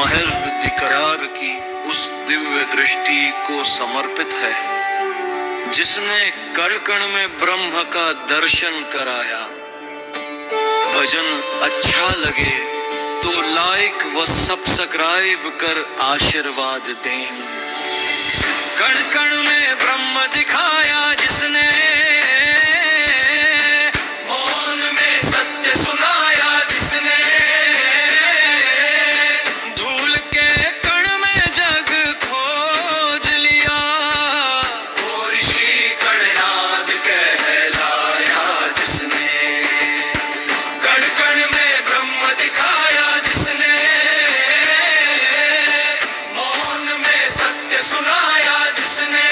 महज इकरार की उस दिव्य दृष्टि को समर्पित है जिसने कण कण में ब्रह्म का दर्शन कराया। भजन अच्छा लगे तो लाइक व सब्सक्राइब कर आशीर्वाद दें। कण कण में ब्रह्म दिखाया जिसने, मौन में सत्य सुनाया जिसने, धूल के कण में जग खोज लिया, वो ऋषि कणनाद कहलाया जिसने। कण कण में ब्रह्म दिखाया जिसने, मौन में सत्य सुनाया जिसने।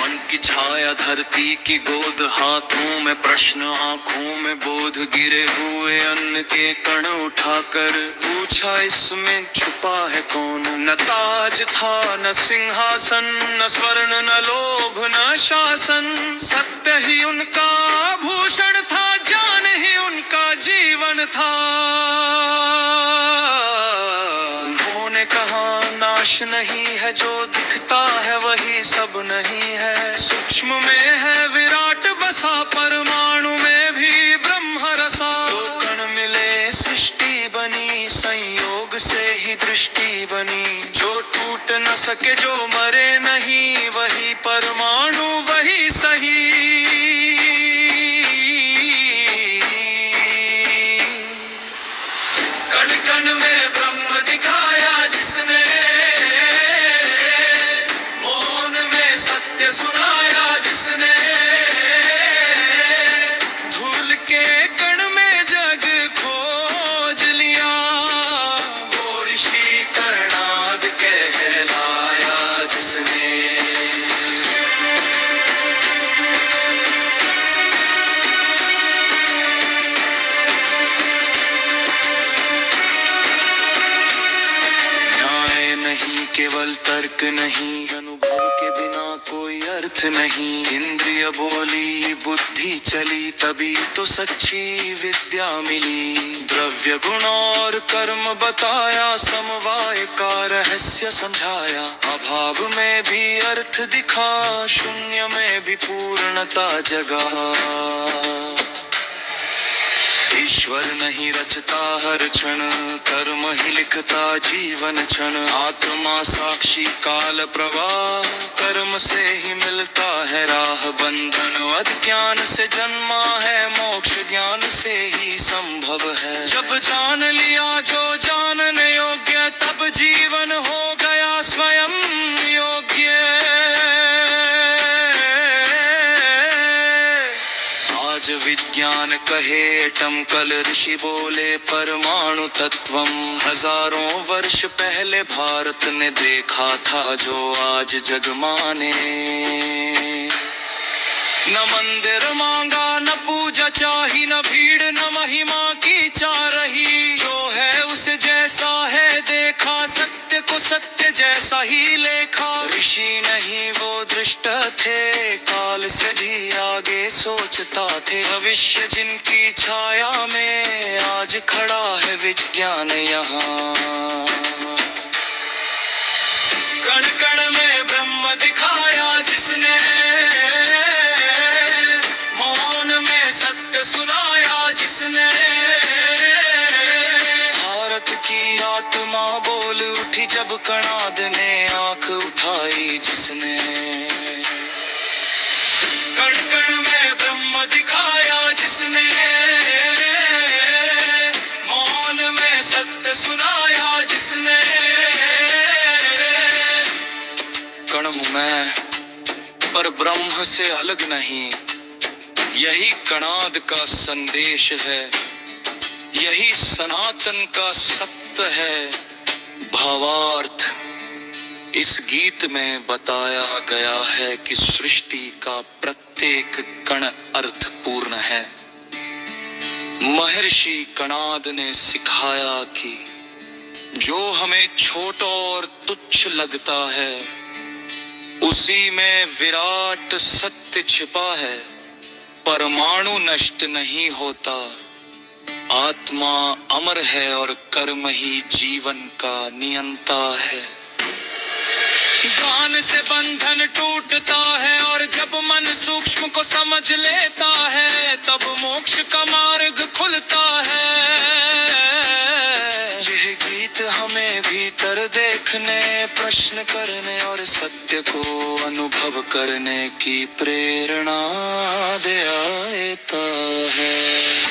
मन की छाया धरती की गोद, हाथों में प्रश्न आंखों में बोध, गिरे हुए अन्न के कण उठाकर पूछा इसमें छुपा है कौन। न ताज था न सिंहासन, न स्वर्ण न लोभ न शासन, सत्य ही उनका भूषण था, ज्ञान ही उनका जीवन था। उन्होंने कहा नाश नहीं है जो दिखता है वही सब नहीं है, सूक्ष्म में है विराट बसा, परमाणु में भी ब्रह्म रसा। दो कण मिले सृष्टि बनी, संयोग से ही दृष्टि बनी, जो टूट न सके जो मरे नहीं, वही परमाणु वही सही। कण कण में ब्रह्म दिखाया जिसने, मौन में सत्य सुनाया जिसने, धूल के कण में जग खोज लिया, वो ऋषि कणनाद कहलाया जिसने। न्याय नहीं केवल तर्क नहीं, अनुभव के बिना कोई अर्थ नहीं, इंद्रिय बोली बुद्धि चली तभी तो सच्ची विद्या मिली। द्रव्य गुण और कर्म बताया, समवाय का रहस्य समझाया, अभाव में भी अर्थ दिखा, शून्य में भी पूर्णता जगा। ईश्वर नहीं रचता हर क्षण, कर्म ही लिखता जीवन क्षण, आत्मा साक्षी काल प्रवाह, कर्म से ही मिलता है राह। बंधन अज्ञान से जन्मा है, मोक्ष ज्ञान से ही संभव है। जब जान लिया जो जानने योग्य, तब जीवन हो गया स्वयं योग्य। आज विज्ञान कहे एटम, कल ऋषि बोले परमाणु तत्वम। हजारों वर्ष पहले भारत ने देखा था जो आज जग माने। न मंदिर मांगा न पूजा चाही, न भीड़ न महिमा की चाह रही, जो है उसे जैसा है देखा, सत्य को सत्य जैसा ही लेखा। ऋषि नहीं वो दृष्ट थे, काल से भी आगे सोचता थे, भविष्य जिनकी छाया में आज खड़ा है विज्ञान यहाँ। कण कण में ब्रह्म दिखाया जिसने, मौन में सत्य सुनाया जिसने, भारत की आत्मा बोल उठी जब कणाद ने आंख उठाई जिसने। कण कण में ब्रह्म दिखाया जिसने, मौन में सत्य सुनाया जिसने। कण हूं मैं पर ब्रह्म से अलग नहीं, यही कणाद का संदेश है, यही सनातन का सत्य है। भावार्थ इस गीत में बताया गया है कि सृष्टि का प्रत्येक कण अर्थपूर्ण है। महर्षि कणाद ने सिखाया कि जो हमें छोटा और तुच्छ लगता है, उसी में विराट सत्य छिपा है। परमाणु नष्ट नहीं होता, आत्मा अमर है और कर्म ही जीवन का नियंता है। ज्ञान से बंधन टूटता है और जब मन सूक्ष्म को समझ लेता है तब मोक्ष का मार्ग खुलता है। यह गीत हमें भीतर देखने, प्रश्न करने और सत्य को अनुभव करने की प्रेरणा देता है।